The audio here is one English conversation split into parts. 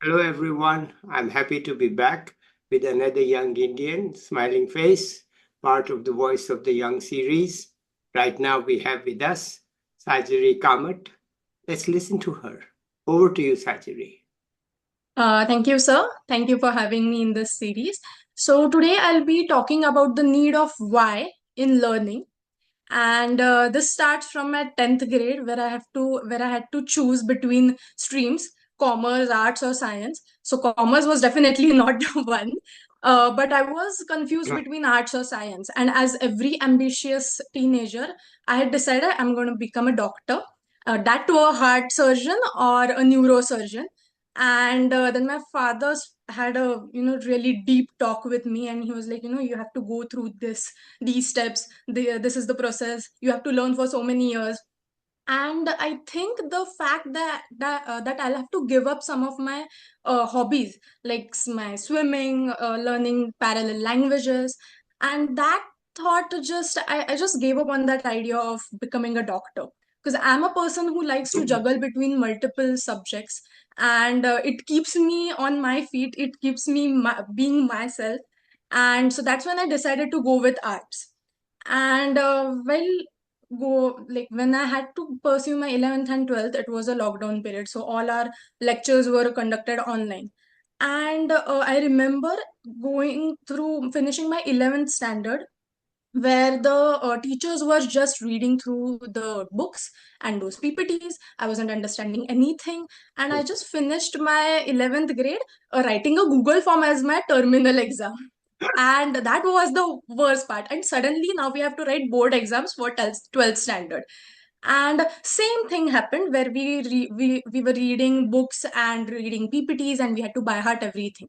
Hello, everyone. I'm happy to be back with another young Indian, smiling face, part of the Voice of the Young series. Right now, we have with us Sajari Kamat. Let's listen to her. Over to you, Sajari. Thank you, sir. Thank you for having me in this series. So today I'll be talking about the need of why in learning, and this starts from my 10th grade where I had to choose between streams, commerce, arts, or science. So commerce was definitely not one. But I was confused between arts or science. And as every ambitious teenager, I had decided I'm going to become a doctor, that to a heart surgeon or a neurosurgeon. And then my had a really deep talk with me, and he was like, you have to go through these steps. This is the process you have to learn for so many years. And I think the fact that I'll have to give up some of my hobbies, like my swimming, learning parallel languages, and that thought I just gave up on that idea of becoming a doctor, because I'm a person who likes to juggle between multiple subjects, and it keeps me on my feet, it keeps me being myself. And so that's when I decided to go with arts. And go like when I had to pursue my 11th and 12th, it was a lockdown period, so all our lectures were conducted online. And I remember going through finishing my 11th standard, where the teachers were just reading through the books and those PPTs. I wasn't understanding anything, and I just finished my 11th grade writing a Google form as my terminal exam. And that was the worst part. And suddenly now we have to write board exams for 12th standard. And same thing happened where we were reading books and reading PPTs, and we had to by heart everything.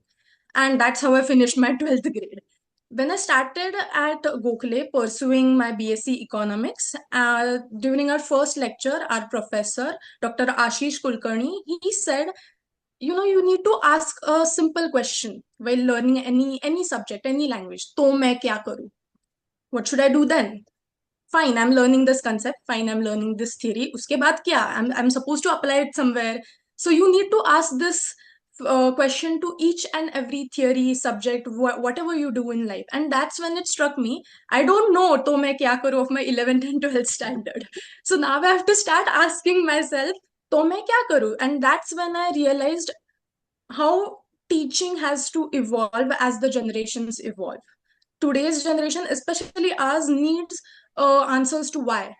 And that's how I finished my 12th grade. When I started at Gokhale pursuing my BSc Economics, during our first lecture, our professor, Dr. Ashish Kulkarni, he said, you need to ask a simple question while learning any subject, any language. तो मैं क्या करूँ? What should I do then? Fine, I'm learning this concept. Fine, I'm learning this theory. उसके बाद क्या? I'm supposed to apply it somewhere. So you need to ask this question to each and every theory, subject, whatever you do in life. And that's when it struck me. I don't know तो मैं क्या करूँ of my 11th and 12th standard. So now I have to start asking myself, तो मैं क्या करूँ? And that's when I realized how teaching has to evolve as the generations evolve. Today's generation, especially ours, needs answers to why.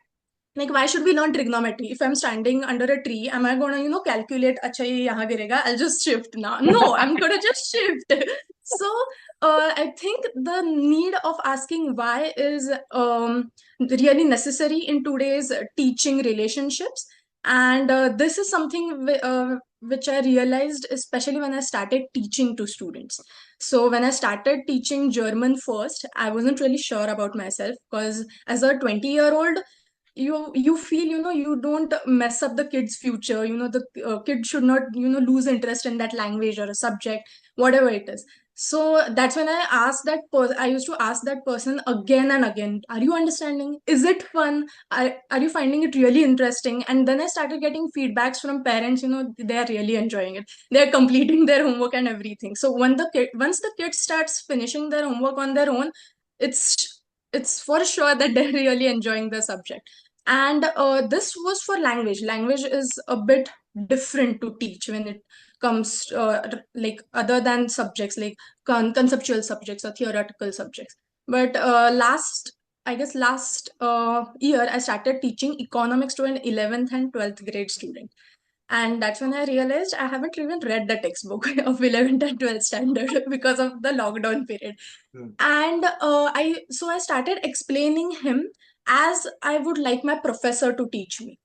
Like, why should we learn trigonometry? If I'm standing under a tree, am I gonna, calculate, acha, ye yahan girega, I'll just shift now. No, I'm gonna just shift. So, I think the need of asking why is really necessary in today's teaching relationships. And this is something which I realized, especially when I started teaching to students. So, when I started teaching German first, I wasn't really sure about myself, because as a 20-year-old, you feel, you don't mess up the kid's future. The kid should not, lose interest in that language or a subject, whatever it is. So that's when I used to ask that person again and again, are you understanding? Is it fun? Are you finding it really interesting? And then I started getting feedbacks from parents, they are really enjoying it, they're completing their homework and everything. So once the kid starts finishing their homework on their own, it's for sure that they're really enjoying the subject. And this was for language. Language is a bit different to teach when it comes like other than subjects like conceptual subjects or theoretical subjects. But last year I started teaching economics to an 11th and 12th grade student. And that's when I realized I haven't even read the textbook of 11th and 12th standard because of the lockdown period. Mm. And I started explaining him as I would like my professor to teach me.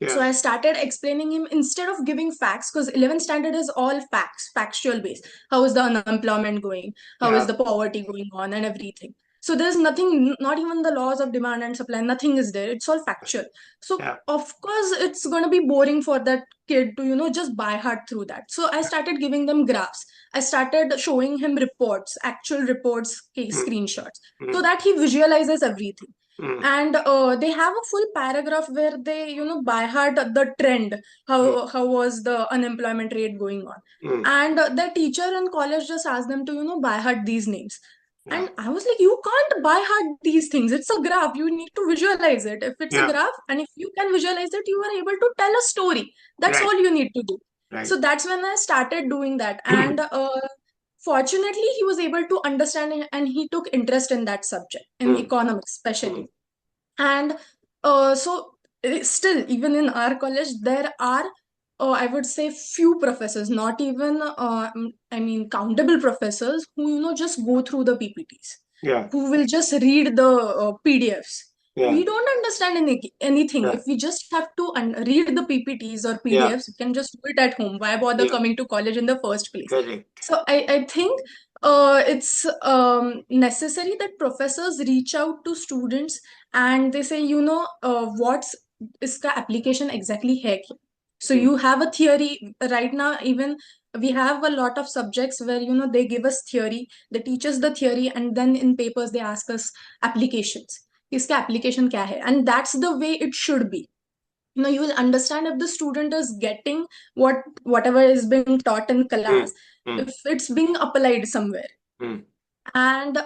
So Yeah, I started explaining him instead of giving facts, because 11th standard is all facts, factual based. How is the unemployment going? How is yeah, the poverty going on and everything? So there's nothing, not even the laws of demand and supply, nothing is there. It's all factual. So yeah. of course it's going to be boring for that kid to, just by heart through that. So I started giving them graphs. I started showing him reports, actual reports, case Mm, screenshots, so mm, that he visualizes everything. Mm. And they have a full paragraph where they, by heart the trend, how was the unemployment rate going on. Mm. And the teacher in college just asked them to, by heart these names. Yeah. And I was like, you can't by heart these things. It's a graph. You need to visualize it. If it's a Yeah. graph and if you can visualize it, you are able to tell a story. That's Right. all you need to do. Right. So that's when I started doing that. And fortunately, he was able to understand it and he took interest in that subject, in Mm. economics, especially. Mm. And so still, even in our college, there are, I would say, few professors, not even, I mean, countable professors who, just go through the PPTs, Yeah. who will just read the PDFs. Yeah. We don't understand anything. Yeah. If we just have to read the PPTs or Yeah. PDFs, you can just do it at home. Why bother Yeah. coming to college in the first place? Correct. So I think it's necessary that professors reach out to students and they say, what's iska application exactly hai kya? So Mm. you have a theory right now. Even we have a lot of subjects where, they give us theory, they teach us the theory, and then in papers they ask us applications. Iska application kya hai? And that's the way it should be. You will understand if the student is getting whatever is being taught in class, Mm. if it's being applied somewhere. Mm. And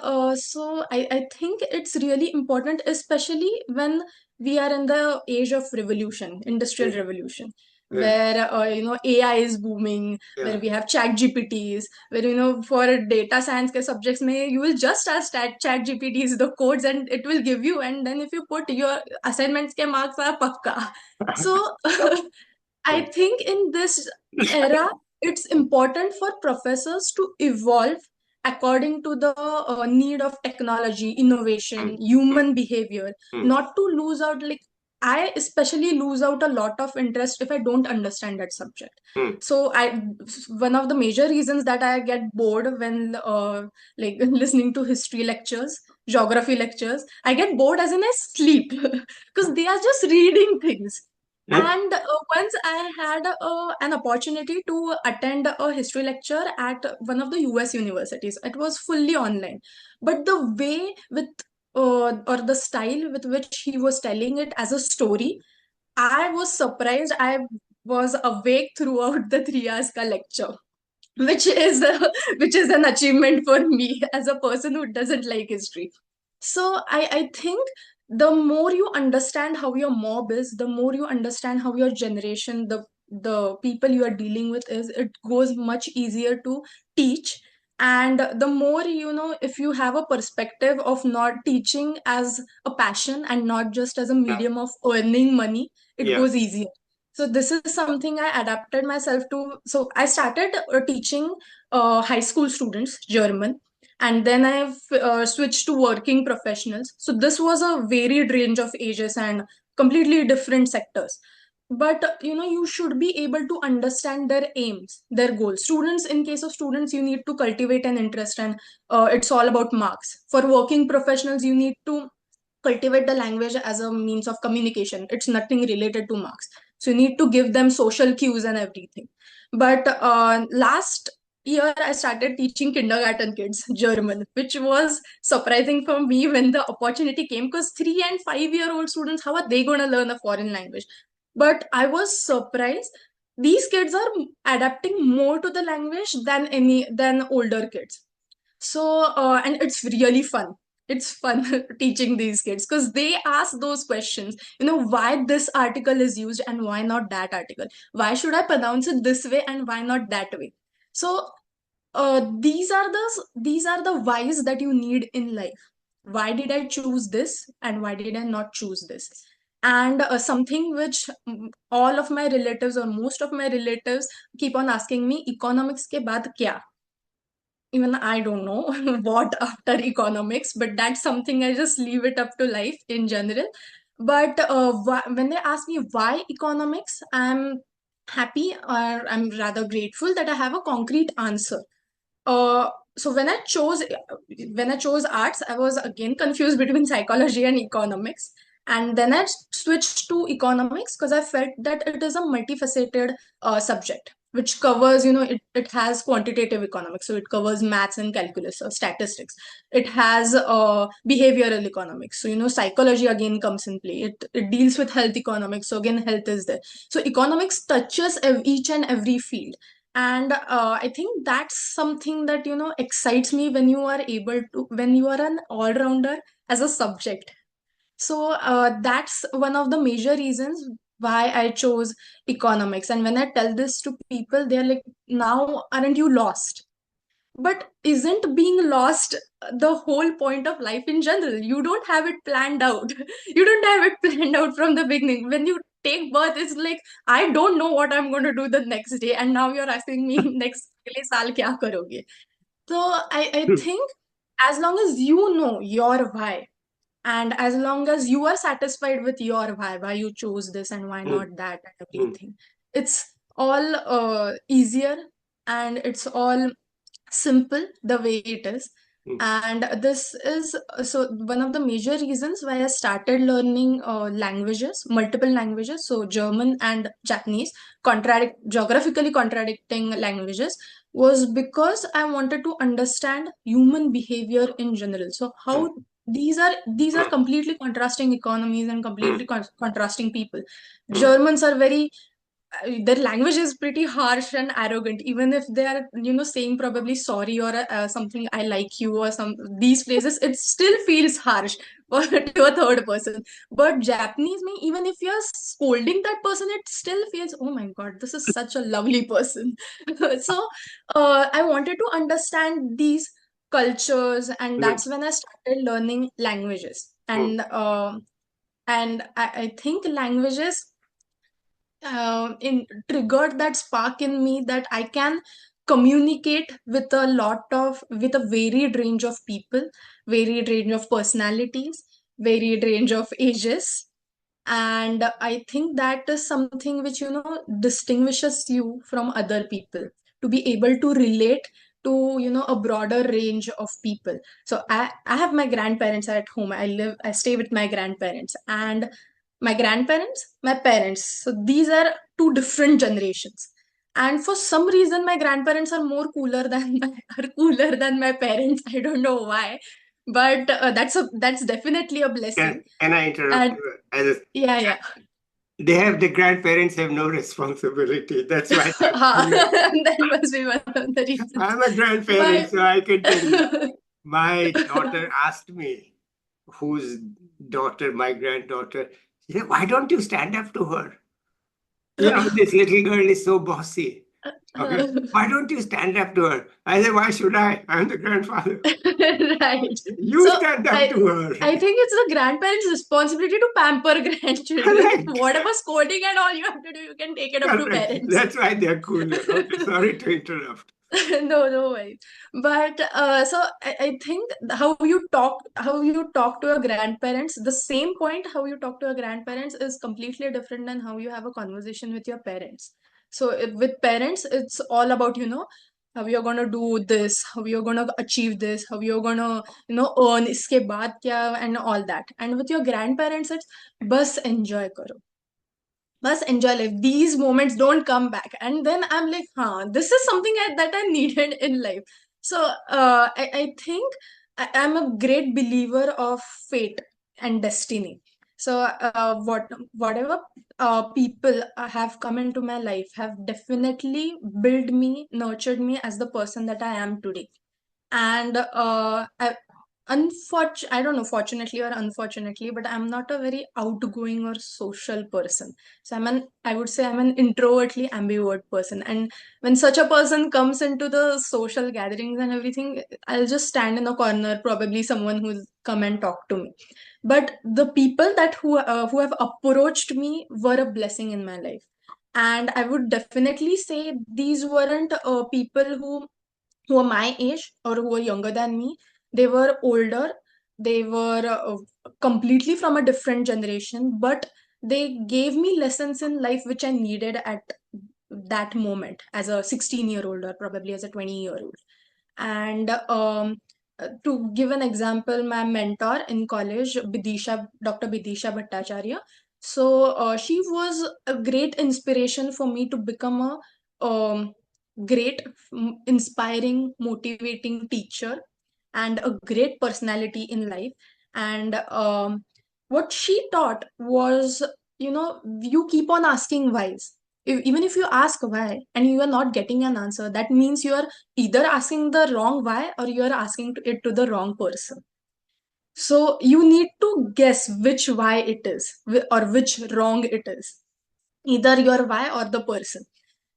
so I think it's really important, especially when we are in the age of revolution, industrial Yeah. revolution, Yeah. where AI is booming, where Yeah. we have chat GPTs, where for data science ke subjects mein, you will just ask chat GPTs the codes and it will give you, and then if you put your assignments ke marks are pakka. So I think in this era, it's important for professors to evolve according to the need of technology, innovation, Mm. human behavior, Mm. not to lose out. Like, I especially lose out a lot of interest if I don't understand that subject. Mm. So one of the major reasons that I get bored when like listening to history lectures, geography lectures, I get bored as in I sleep because they are just reading things. Yeah. And once I had an opportunity to attend a history lecture at one of the US universities. It was fully online. But the way with, or the style with which he was telling it as a story, I was surprised. I was awake throughout the 3 hours ka lecture, which is which is an achievement for me as a person who doesn't like history. So I think the more you understand how your mob is, the more you understand how your generation, the people you are dealing with is, it goes much easier to teach. And the more, if you have a perspective of not teaching as a passion and not just as a Yeah. medium of earning money, it Yeah. goes easier. So this is something I adapted myself to. So I started teaching high school students German, and then I've switched to working professionals. So this was a varied range of ages and completely different sectors. But you should be able to understand their aims, their goals. Students, in case of students, you need to cultivate an interest, and it's all about marks. For working professionals, you need to cultivate the language as a means of communication. It's nothing related to marks. So you need to give them social cues and everything. But last year, I started teaching kindergarten kids German, which was surprising for me when the opportunity came, because 3 and 5 year old students, how are they going to learn a foreign language? But I was surprised. These kids are adapting more to the language than older kids. So, and it's really fun. It's fun teaching these kids because they ask those questions. Why this article is used and why not that article? Why should I pronounce it this way and why not that way? So, these are the whys that you need in life. Why did I choose this and why did I not choose this? And something which all of my relatives or most of my relatives keep on asking me, economics ke baad kya? Even I don't know what after economics, but that's something I just leave it up to life in general. But when they ask me why economics, I'm happy, or I'm rather grateful that I have a concrete answer. So when I chose arts, I was again confused between psychology and economics. And then I switched to economics because I felt that it is a multifaceted subject which covers, it has quantitative economics. So it covers maths and calculus or statistics. It has behavioral economics. So, psychology again comes in play. It deals with health economics. So again, health is there. So economics touches each and every field. And I think that's something that, excites me when when you are an all-rounder as a subject. So that's one of the major reasons why I chose economics. And when I tell this to people, they're like, now, aren't you lost? But isn't being lost the whole point of life in general? You don't have it planned out. You don't have it planned out from the beginning. When you take birth, it's like, I don't know what I'm going to do the next day. And now you're asking me, next अगले साल क्या करोगे? So I think as long as you know your why, and as long as you are satisfied with your why you chose this and why not that and everything, it's all easier, and it's all simple the way it is. And this is so one of the major reasons why I started learning languages, multiple languages, so German and Japanese, geographically contradicting languages, was because I wanted to understand human behavior in general. So how these are completely contrasting economies and completely contrasting people. Germans are very their language is pretty harsh and arrogant, even if they are, saying probably sorry or something, I like you, or some these phrases, it still feels harsh to a third person. But Japanese, me, even if you're scolding that person, it still feels, oh my god, this is such a lovely person. So I wanted to understand these cultures, and that's when I started learning languages. And I think languages in triggered that spark in me that I can communicate with a varied range of people, varied range of personalities, varied range of ages. And I think that is something which, distinguishes you from other people, to be able to relate to, a broader range of people. So I have my grandparents at home. I stay with my grandparents, and my grandparents, my parents. So these are two different generations. And for some reason, my grandparents are more cooler than are cooler than my parents. I don't know why, but that's definitely a blessing. Can I interrupt And you? yeah. The grandparents have no responsibility. That's why they're cooler. That must be one of the reasons. I'm a grandparent, so I can tell you. But My daughter asked me, whose daughter, my granddaughter, she said, why don't you stand up to her? This little girl is so bossy. Okay. Why don't you stand up to her? I said, why should I? I'm the grandfather. right. You So stand up to her. I think it's the grandparents' responsibility to pamper grandchildren. Correct. Whatever scolding and all you have to do, you can take it up to Correct. parents. That's why they're cooler. Okay, sorry to interrupt. No worries. But so I think how you talk to your grandparents, the same point how you talk to your grandparents is completely different than how you have a conversation with your parents. So with parents, it's all about, how you're gonna do this, how you're gonna achieve this, how you're gonna, earn iske baad kya, and all that. And with your grandparents, it's bus enjoy karo. Must enjoy life. These moments don't come back. And then I'm like, this is something that I needed in life. So I think I'm a great believer of fate and destiny. So whatever people have come into my life have definitely built me, nurtured me as the person that I am today. And I don't know, fortunately or unfortunately, but I'm not a very outgoing or social person. So I would say I'm an introvertly ambivert person. And when such a person comes into the social gatherings and everything, I'll just stand in a corner, probably someone who's come and talk to me. But the people who have approached me were a blessing in my life. And I would definitely say these weren't people who are my age or who are younger than me. They were older. They were completely from a different generation, but they gave me lessons in life which I needed at that moment as a 16-year-old or probably as a 20-year-old. And to give an example, my mentor in college, Dr. Bidisha Bhattacharya. So she was a great inspiration for me to become a great, inspiring, motivating teacher and a great personality in life. And what she taught was, you keep on asking whys. Even if you ask why and you are not getting an answer, that means you are either asking the wrong why or you are asking it to the wrong person. So you need to guess which why it is or which wrong it is, either your why or the person.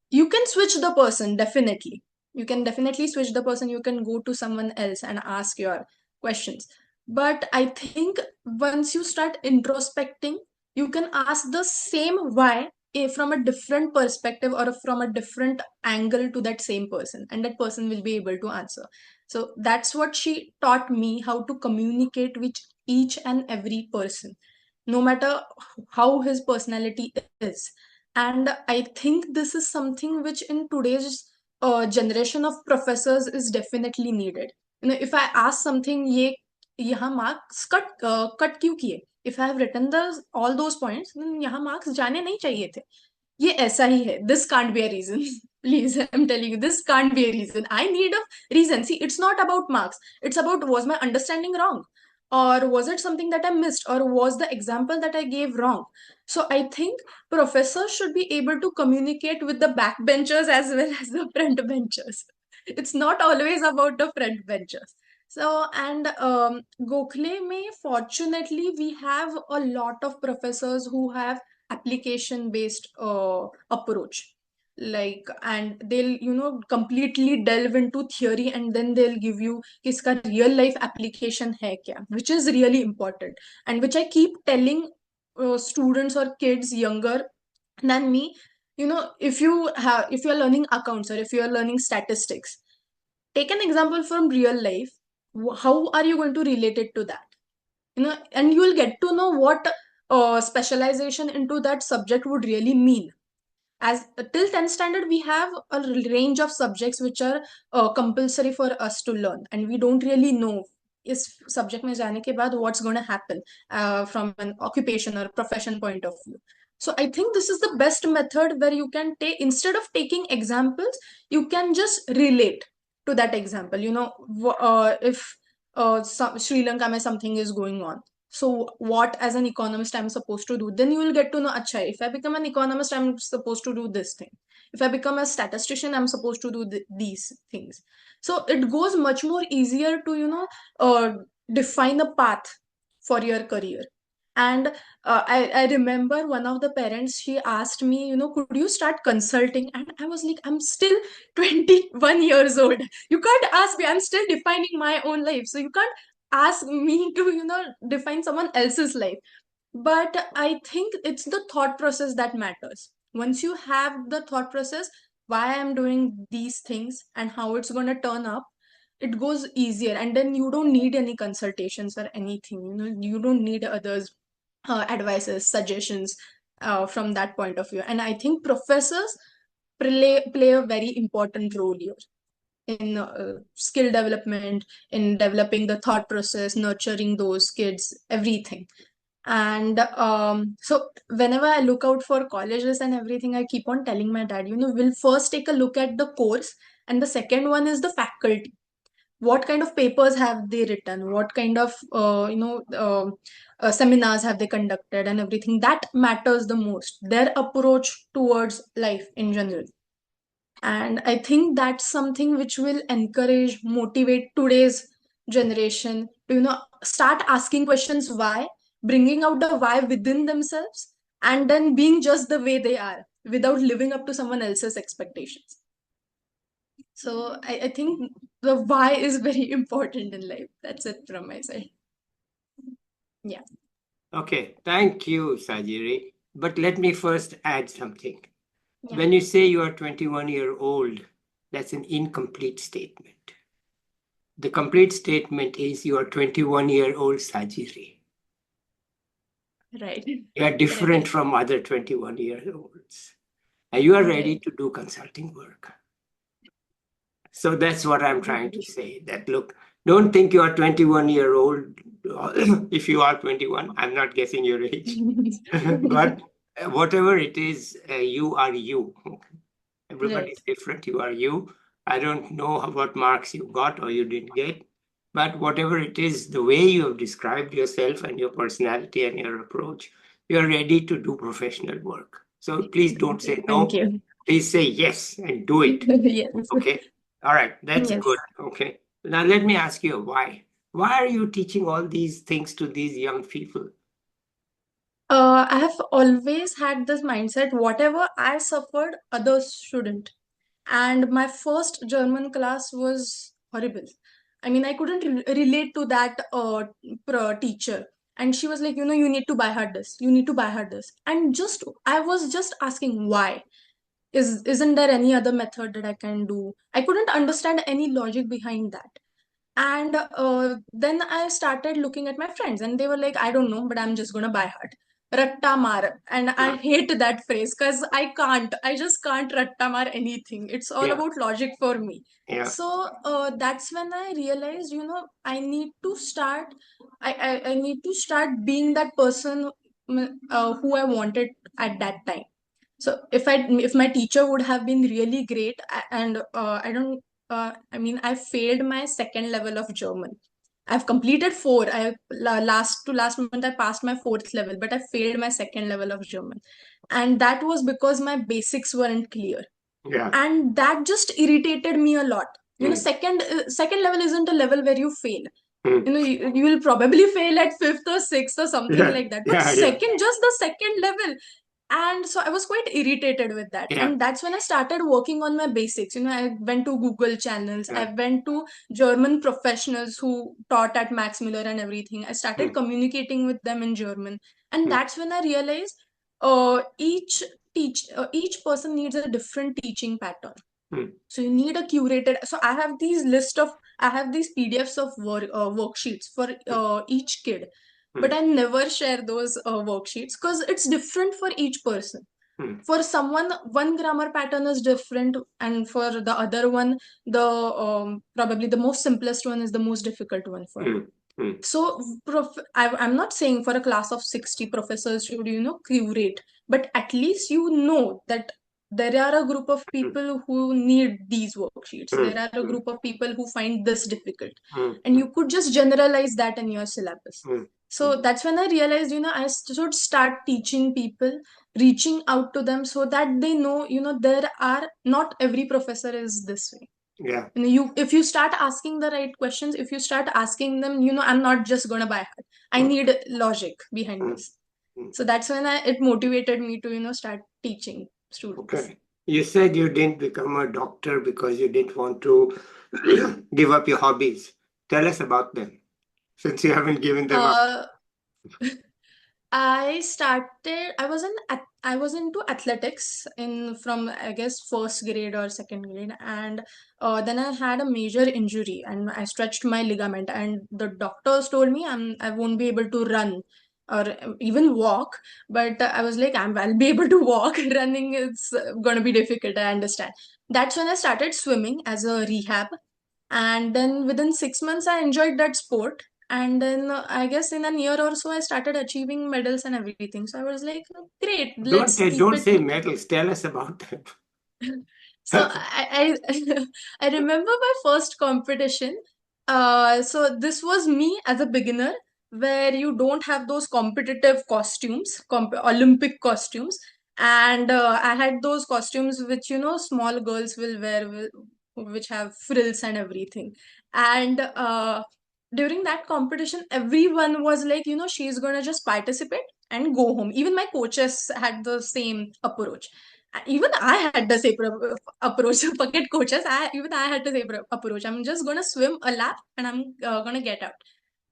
You can switch the person, definitely. You can definitely switch the person. You can go to someone else and ask your questions. But I think once you start introspecting, you can ask the same why from a different perspective or from a different angle to that same person, and that person will be able to answer. So that's what she taught me, how to communicate with each and every person, no matter how his personality is. And I think this is something which in today's generation of professors is definitely needed. If I ask something, ये यहाँ marks cut क्यों किए? If I have written all those points, then यहाँ marks जाने नहीं चाहिए थे. ये ऐसा ही है. This can't be a reason. Please, I'm telling you, this can't be a reason. I need a reason. See, it's not about marks. It's about, was my understanding wrong? Or was it something that I missed? Or was the example that I gave wrong? So I think professors should be able to communicate with the backbenchers as well as the front benchers. It's not always about the front benchers. So, and Gokhale may, fortunately, we have a lot of professors who have application based approach, like, and they'll completely delve into theory and then they'll give you iska real life application hai kya, which is really important, and which I keep telling students or kids younger than me. If you're learning accounts or if you're learning statistics, take an example from real life. How are you going to relate it to that? And you will get to know what specialization into that subject would really mean. As till 10th standard, we have a range of subjects which are compulsory for us to learn, and we don't really know इस subject में जाने के बाद what's going to happen from an occupation or profession point of view. So I think this is the best method where you can take, instead of taking examples, you can just relate to that example. If Sri Lanka mein something is going on, so what as an economist I'm supposed to do, then you will get to know, acha, if I become an economist, I'm supposed to do this thing. If I become a statistician, I'm supposed to do these things. So it goes much more easier to define a path for your career. And I remember one of the parents, she asked me, could you start consulting? And I was like, I'm still 21 years old. You can't ask me. I'm still defining my own life. So you can't ask me to define someone else's life. But I think it's the thought process that matters. Once you have the thought process, why I'm doing these things and how it's going to turn up, it goes easier, and then you don't need any consultations or anything. You don't need others advices, suggestions from that point of view. And I think professors play a very important role here in skill development, in developing the thought process, nurturing those kids, everything. And so whenever I look out for colleges and everything, I keep on telling my dad, we'll first take a look at the course, and the second one is the faculty. What kind of papers have they written? What kind of seminars have they conducted, and everything that matters the most. Their approach towards life in general. And I think that's something which will encourage, motivate today's generation to start asking questions why, bringing out the why within themselves, and then being just the way they are without living up to someone else's expectations. So I think the why is very important in life. That's it from my side. Yeah. Okay, thank you, Sajiri. But let me first add something. Yeah. When you say you are 21-year-old, that's an incomplete statement. The complete statement is you are 21-year-old Sajiri. Right. You are different from other 21-year-olds. And you are ready to do consulting work. So that's what I'm trying to say. That look, don't think you are 21-year-old. If you are 21, I'm not guessing your age. But whatever it is, you are you. Everybody's different. You are you. I don't know what marks you got or you didn't get, but whatever it is, the way you have described yourself and your personality and your approach, you are ready to do professional work. So please don't say Thank no. you. Please say yes and do it. Yes. Okay. All right. That's Yes. good. Okay. Now let me ask you why. Why are you teaching all these things to these young people? I have always had this mindset, whatever I suffered, others shouldn't. And my first German class was horrible. I mean, I couldn't relate to that teacher. And she was like, you need to buy her this. You need to buy her this. And I was just asking why. Isn't there any other method that I can do? I couldn't understand any logic behind that. And then I started looking at my friends, and they were like, I don't know, but I'm just gonna buy heart. Ratta mar. And I hate that phrase because I just can't ratta mar anything. It's all Yeah. about logic for me. Yeah. So that's when I realized, I need to start, I need to start being that person who I wanted at that time. So if my teacher would have been really great, and I don't I mean, I failed my second level of German. I've completed four. Last month I passed my fourth level, but I failed my second level of German, and that was because my basics weren't clear, Yeah. and that just irritated me a lot. Second level isn't a level where you fail. You will probably fail at fifth or sixth or something Yeah. like that, but Yeah. just the second level. And so I was quite irritated with that, Yeah. and that's when I started working on my basics. I went to Google channels, Yeah. I went to German professionals who taught at Max Miller and everything. I started communicating with them in German, and that's when I realized each person needs a different teaching pattern. So you need a curated. So I have these PDFs of worksheets for each kid, but I never share those worksheets because it's different for each person. For someone, one grammar pattern is different, and for the other one, the probably the most simplest one is the most difficult one for them. So I'm not saying for a class of 60 professors should curate, but at least that there are a group of people who need these worksheets. There are a group of people who find this difficult, and you could just generalize that in your syllabus. So that's when I realized, I should start teaching people, reaching out to them so that they know, there are not every professor is this way. Yeah. If you start asking the right questions, if you start asking them, I'm not just gonna buy heart. I need logic behind this. So that's when it motivated me to start teaching students. Okay. You said you didn't become a doctor because you didn't want to give up your hobbies. Tell us about them, since you haven't given them up. I was into athletics from I guess first grade or second grade, and then I had a major injury and I stretched my ligament, and the doctors told me I won't be able to run or even walk. But I was like, I'll be able to walk. Running is gonna be difficult. I understand. That's when I started swimming as a rehab, and then within 6 months I enjoyed that sport. And then I guess in a year or so I started achieving medals and everything. So I was like, great, let's keep Don't it. say medals. Tell us about them. So I remember my first competition. So this was me as a beginner, where you don't have those competitive costumes, Olympic costumes, and I had those costumes which small girls will wear, which have frills and everything. And during that competition, everyone was like, she's gonna just participate and go home. Even my coaches had the same approach. Even I had the same approach. Forget coaches. I had the same approach. I'm just gonna swim a lap and I'm gonna get out.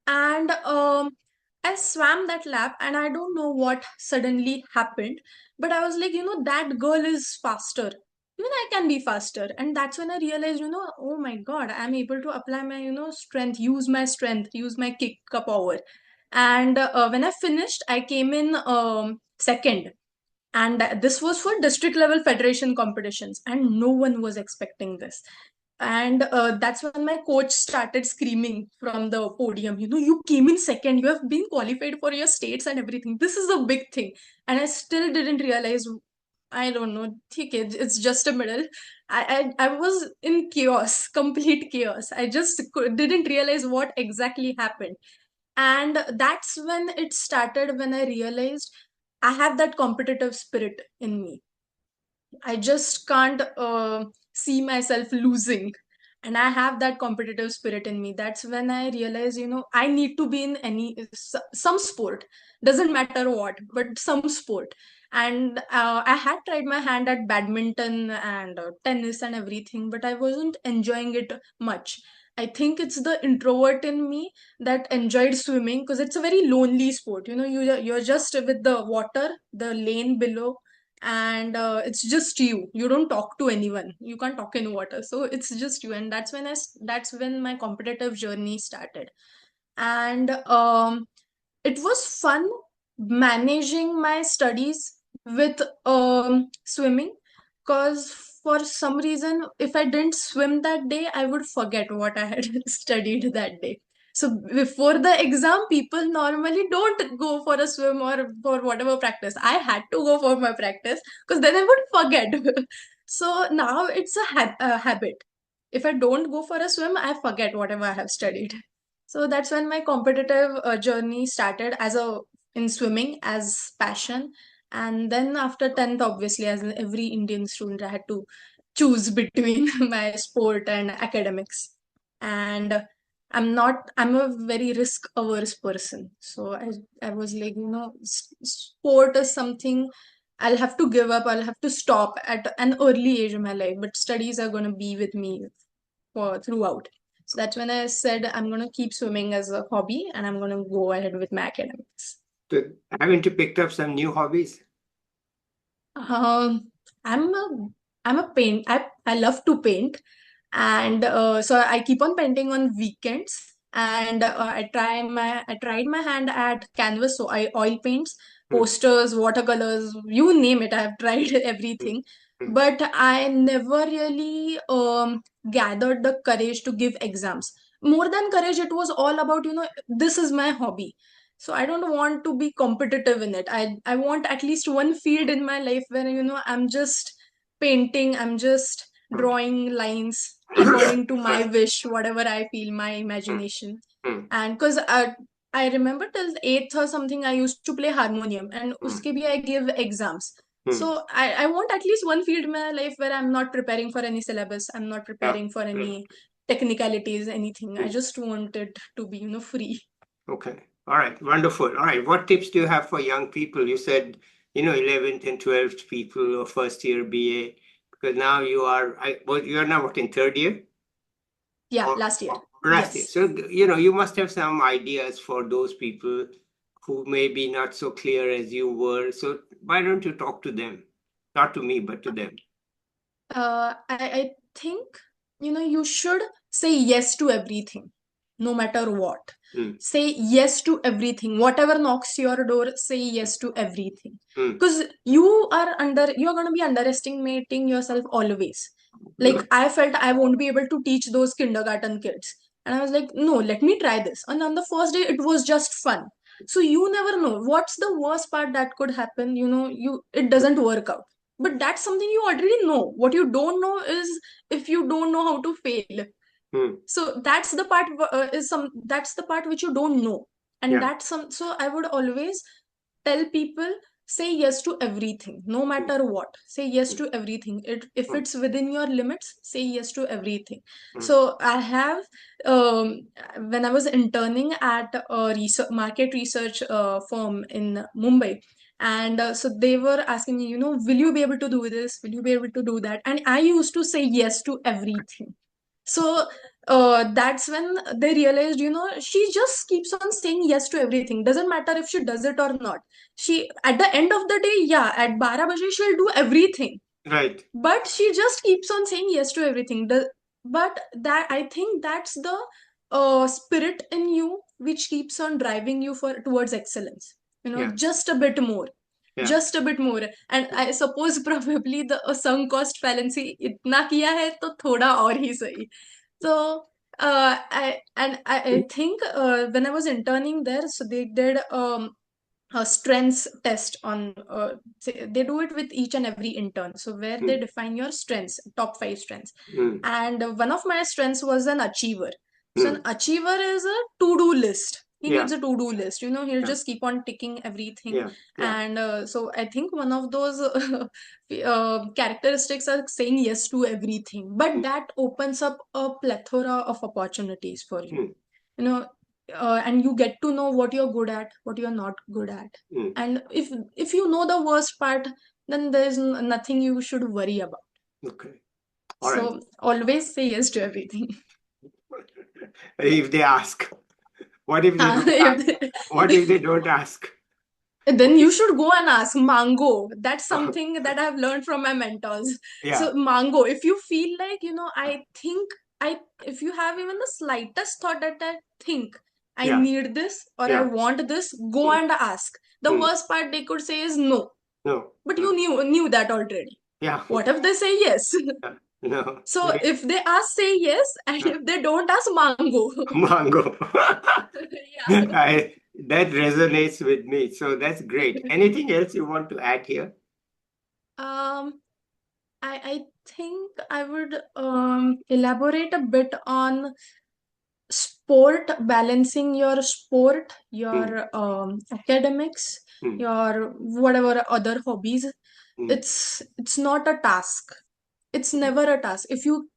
And I swam that lap, and I don't know what suddenly happened, but I was like, that girl is faster. Even I can be faster. And that's when I realized, oh my God, I'm able to apply my, strength, use my kick power. And when I finished, I came in second, and this was for district level federation competitions, and no one was expecting this. And that's when my coach started screaming from the podium, you came in second, you have been qualified for your states and everything, this is a big thing. And I still didn't realize I don't know. ठीक है, it's just a middle. I was in chaos, complete chaos. I just didn't realize what exactly happened. And that's when it started, when I realized I have that competitive spirit in me. I just can't see myself losing. And I have that competitive spirit in me. That's when I realize, I need to be in some sport. Doesn't matter what, but some sport. And I had tried my hand at badminton and tennis and everything, but I wasn't enjoying it much. I think it's the introvert in me that enjoyed swimming because it's a very lonely sport. You're just with the water, the lane below, and it's just you don't talk to anyone, you can't talk in water, so it's just you. And that's when my competitive journey started. And it was fun managing my studies with swimming, because for some reason if I didn't swim that day I would forget what I had studied that day. So before the exam people normally don't go for a swim or for whatever practice. I had to go for my practice because then I would forget. So now it's a habit. If I don't go for a swim I forget whatever I have studied. So that's when my competitive journey started, as a in swimming as passion. And then after 10th, obviously, as every Indian student, I had to choose between my sport and academics. And I'm a very risk averse person. So I was like, sport is something I'll have to give up, I'll have to stop at an early age of my life, but studies are going to be with me for throughout. So that's when I said I'm gonna keep swimming as a hobby and I'm gonna go ahead with my academics. So haven't you picked up some new hobbies? Um, I'm a I'm a paint. I love to paint, and so I keep on painting on weekends. And I tried my hand at canvas, so I oil paints, Hmm, posters, watercolors, you name it. I've tried hmm, everything, hmm. but I never really gathered the courage to give exams. More than courage, it was all about, this is my hobby, so I don't want to be competitive in it. I want at least one field in my life where, I'm just painting, I'm just Hmm, drawing lines according to my Sorry. wish, whatever I feel, my Hmm, imagination. hmm, And because I remember till 8th or something, I used to play harmonium, and hmm, uske bhi I give exams. hmm. So I want at least one field in my life where I'm not preparing for any syllabus, I'm not Yeah. preparing for Hmm, any technicalities, anything. I hmm. just want it to be, free. Okay. All right. Wonderful. All right. What tips do you have for young people? You said, 11th and 12th people or first year BA, because now you're now what, in third year Yeah, or last year. last year. Yes. So, you must have some ideas for those people who may be not so clear as you were. So why don't you talk to them? Not to me, but to them. I think, you should say yes to everything, no matter what. Hmm, Say yes to everything. Whatever knocks your door, say yes to everything. hmm, Because you're going to be underestimating yourself always. hmm, Like, I felt I won't be able to teach those kindergarten kids. And I was like, no, let me try this. And on the first day, it was just fun. So you never know what's the worst part that could happen. It doesn't work out, but that's something you already know. What you don't know is if you don't know how to fail. hmm. So that's the part which you don't know. And Yeah. that's some so I would always tell people, say yes to everything, no Hmm, matter what. Say yes hmm, to everything. If hmm, it's within your limits, say yes to everything. hmm, So I have, um, when I was interning at a market research firm in Mumbai, and so they were asking me, will you be able to do this, will you be able to do that, and I used to say yes to everything. So that's when they realized, she just keeps on saying yes to everything. Doesn't matter if she does it or not. She, at the end of the day, yeah, at 12 baje, she'll do everything. Right. But she just keeps on saying yes to everything. But that, I think that's the spirit in you which keeps on driving you towards excellence. Yeah. Just a bit more, Yeah. just a bit more. And I suppose probably the sunk cost fallacy itna kiya hai to thoda aur hi sahi. So I think when I was interning there, so they did strengths test on they do it with each and every intern, so where they define your strengths, top 5 strengths. Mm. And one of my strengths was an achiever. So an achiever is a to-do list. He Yeah. needs a to-do list, he'll Yeah. just keep on ticking everything. Yeah. Yeah. And so I think one of those characteristics are saying yes to everything, but that opens up a plethora of opportunities for you. Mm. You know, and you get to know what you're good at, what you're not good at. Mm. And if you know the worst part, then there's nothing you should worry about. Okay. All right. So always say yes to everything. If they ask, what if they don't ask? What if they don't ask? Then you should go and ask mango. That's something that I've learned from my mentors. Yeah. So mango, if you feel like, I think if you have even the slightest thought that I think I Yeah. need this or I Yeah. want this, go and ask. The worst part they could say is no. No. But you knew that already. Yeah. What if they say yes? No. So if they ask, say yes, and if they don't ask, mango. Mango. Yeah. That resonates with me. So that's great. Anything else you want to add here? I think I would elaborate a bit on sport, balancing your sport, your academics, Mm. your whatever other hobbies. Mm. It's not a task. It's never a task. If you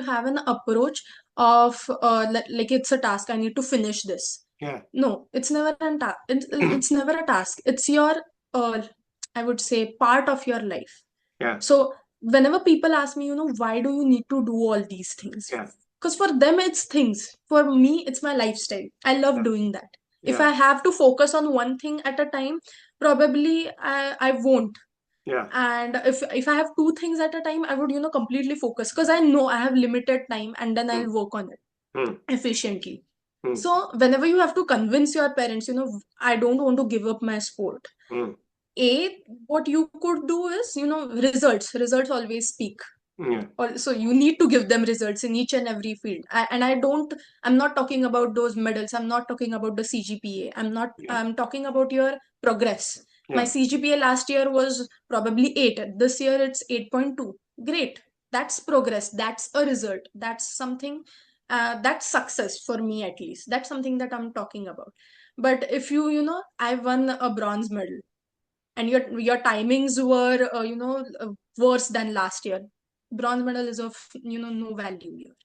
have an approach of like it's a task, I need to finish this. Yeah. No, it's never a task. It's never a task. It's your I would say part of your life. Yeah. So whenever people ask me, why do you need to do all these things? Yeah. Because for them it's things. For me, it's my lifestyle. I love doing that. If Yeah. I have to focus on one thing at a time, probably I won't. Yeah. And if I have two things at a time, I would, completely focus, because I know I have limited time, and then I'll work on it Mm. efficiently. Mm. So whenever you have to convince your parents, I don't want to give up my sport. Mm. What you could do is, results always speak. Yeah. So you need to give them results in each and every field. I'm not talking about those medals, I'm not talking about the CGPA, I'm talking about your progress. My Yeah. CGPA last year was probably 8, this year it's 8.2. Great, that's progress, that's a result, that's something, that's success for me. At least that's something that I'm talking about. But if I won a bronze medal, and your timings were worse than last year, bronze medal is of no value here.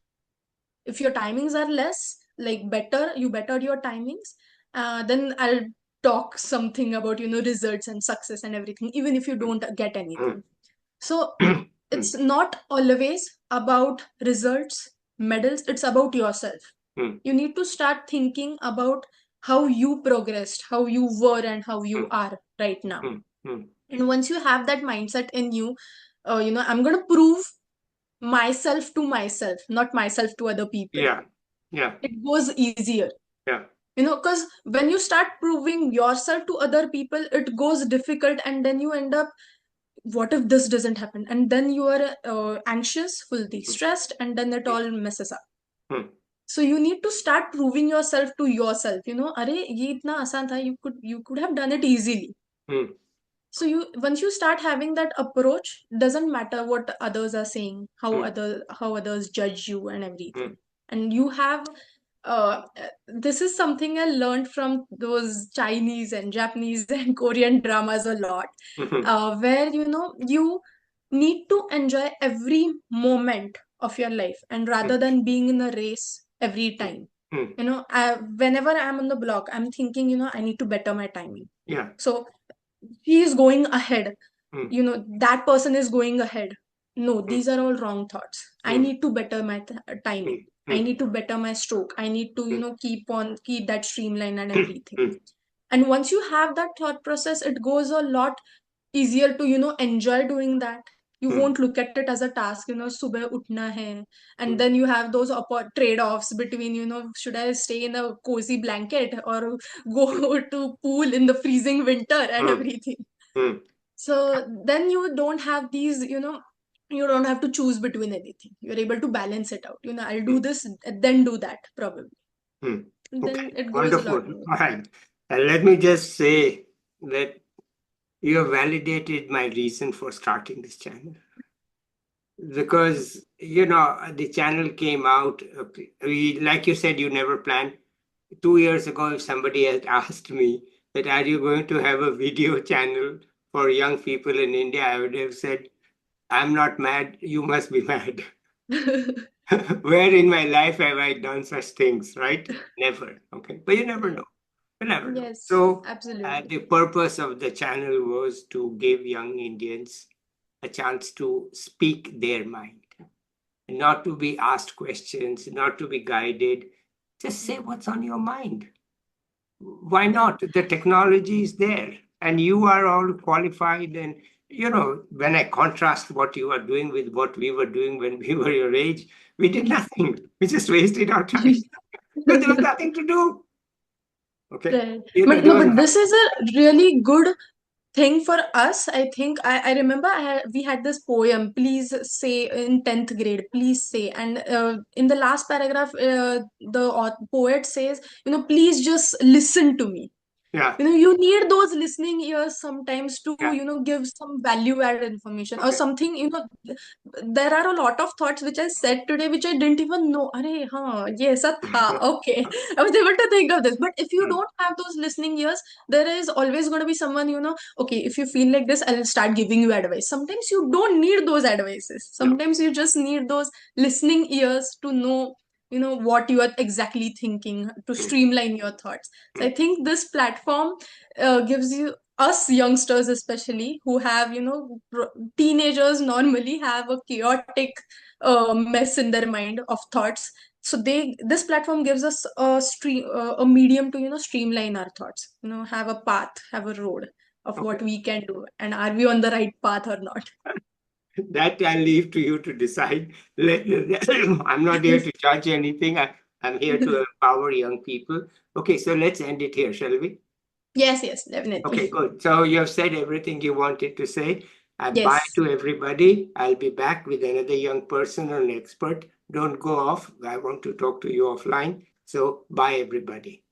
If your timings are less, like you bettered your timings, then I'll talk something about results and success and everything, even if you don't get anything. So it's not always about results, medals, it's about yourself. You need to start thinking about how you progressed, how you were, and how you are right now. And once you have that mindset in you, I'm going to prove myself to myself, not myself to other people. Yeah. Yeah. It goes easier. Yeah. Because when you start proving yourself to other people, it goes difficult, and then you end up, what if this doesn't happen? And then you are anxious, fully stressed, and then it all messes up. So you need to start proving yourself to yourself. Arey, ye itna aasan tha, you could have done it easily. So once you start having that approach, doesn't matter what others are saying, how others judge you and everything. And you have this is something I learned from those Chinese and Japanese and Korean dramas a lot, where you need to enjoy every moment of your life, and rather than being in a race every time. Whenever I'm on the block, I'm thinking, I need to better my timing. Yeah. So he is going ahead, that person is going ahead. No, these are all wrong thoughts. I need to better my timing. I need to better my stroke. I need to keep that streamline and everything. And once you have that thought process, it goes a lot easier to enjoy doing that. You won't look at it as a task, subah utna hai, and then you have those trade-offs between, should I stay in a cozy blanket or go to pool in the freezing winter and everything. So then you don't have these, you don't have to choose between anything. You're able to balance it out. I'll do this, then do that, probably. Then Okay. it goes a lot Wonderful. more. All right. And let me just say that you have validated my reason for starting this channel. Because, the channel came out, like you said, you never planned. 2 years ago, if somebody had asked me that, are you going to have a video channel for young people in India? I would have said, I'm not mad, you must be mad. Where in my life have I done such things, right? Never. Okay. But you never know. You never know. Yes, So, absolutely. the purpose of the channel was to give young Indians a chance to speak their mind, not to be asked questions, not to be guided. Just say what's on your mind. Why Yeah. not? The technology is there, and you are all qualified. And when I contrast what you are doing with what we were doing when we were your age, we did nothing. We just wasted our time. But there was nothing to do. Okay, Right. there was But this is a really good thing for us. I think I remember we had this poem, please say, in 10th grade, please say. And in the last paragraph, the poet says, please just listen to me. yeah, You need those listening ears sometimes to yeah. give some value added information or Okay. something. There are a lot of thoughts which I said today which I didn't even know. Arey, ye aisa tha. Okay. I was able to think of this. But if you Mm, don't have those listening ears, there is always going to be someone, okay, if you feel like this, I'll start giving you advice. Sometimes you don't need those advices. no. Sometimes you just need those listening ears to know what you are exactly thinking, to Mm, streamline your thoughts. So I mm, think this platform gives you, us youngsters especially, who have teenagers normally have a chaotic mess in their mind of thoughts. So this platform gives us a medium to streamline our thoughts, have a path, have a road of okay. what we can do, and are we on the right path or not. That I leave to you to decide. I'm not here to judge anything. I'm here to empower young people. Okay, so let's end it here, shall we? Yes, yes, Okay, definitely. good. So you have said everything you wanted to say. Bye Yes. to everybody. I'll be back with another young person or an expert. Don't go off. I want to talk to you offline. So bye, everybody.